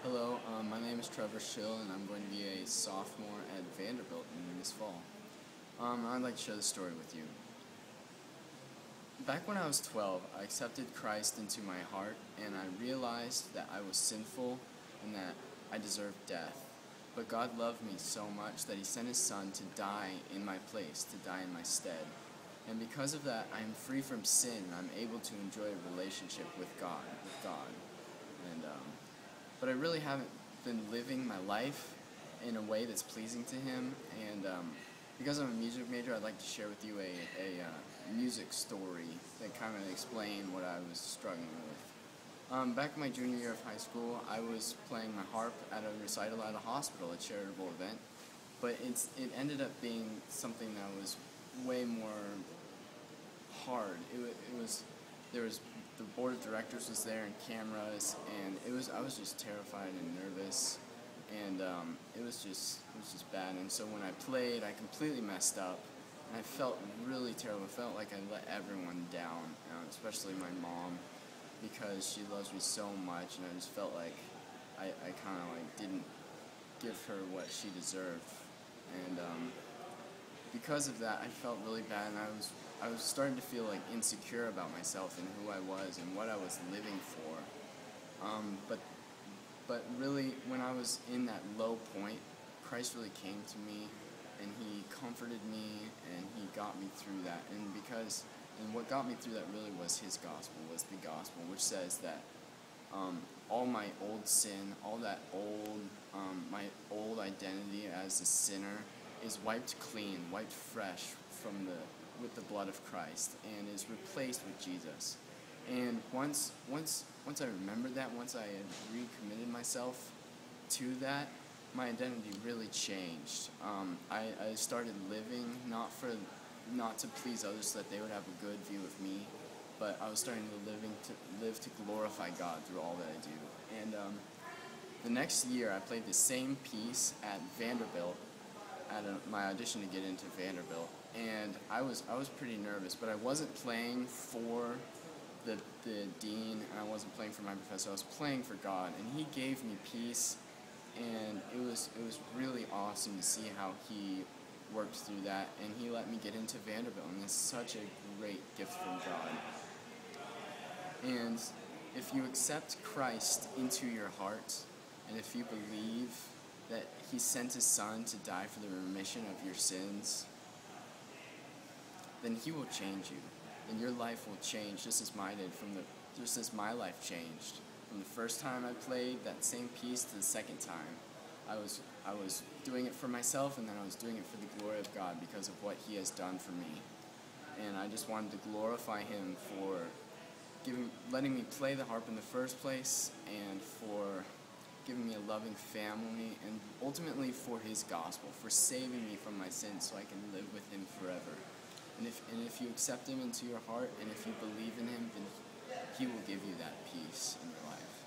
Hello, my name is Trevor Schill, and I'm going to be a sophomore at Vanderbilt in this fall. I'd like to share the story with you. Back when I was 12, I accepted Christ into my heart, and I realized that I was sinful and that I deserved death. But God loved me so much that He sent His Son to die in my place, to die in my stead. And because of that, I am free from sin, and I'm able to enjoy a relationship with God. And but I really haven't been living my life in a way that's pleasing to Him. And because I'm a music major, I'd like to share with you a music story that kind of explain what I was struggling with. Back in my junior year of high school, I was playing my harp at a recital at a hospital, a charitable event. But it ended up being something that was way more hard. It was there was the board of directors was there and cameras, and I was just terrified and nervous, and it was just bad. And so when I played, I completely messed up, and I felt really terrible. I felt like I let everyone down, especially my mom, because she loves me so much, and I just felt like I kind of like didn't give her what she deserved, and because of that, I felt really bad, and I was starting to feel like insecure about myself and who I was and what I was living for. But really, when I was in that low point, Christ really came to me, and He comforted me, and He got me through that. And what got me through that really was His gospel, was the gospel, which says that all my old sin, all that my old identity as a sinner is wiped clean, wiped fresh with the blood of Christ, and is replaced with Jesus. And once I remembered that, once I had recommitted myself to that, my identity really changed. I started living not to please others so that they would have a good view of me, but I was starting to live to glorify God through all that I do. And the next year, I played the same piece at Vanderbilt, at my audition to get into Vanderbilt, and I was pretty nervous, but I wasn't playing for the dean, and I wasn't playing for my professor. I was playing for God, and He gave me peace, and it was really awesome to see how He worked through that, and He let me get into Vanderbilt, and it's such a great gift from God. And if you accept Christ into your heart, and if you believe that He sent His Son to die for the remission of your sins, then He will change you, and your life will change just as mine did, just as my life changed from the first time I played that same piece to the second time. I was doing it for myself, and then I was doing it for the glory of God because of what He has done for me. And I just wanted to glorify Him for letting me play the harp in the first place, and for giving me a loving family, and ultimately for His gospel, for saving me from my sins so I can live with Him forever. And if you accept Him into your heart, and if you believe in Him, then He will give you that peace in your life.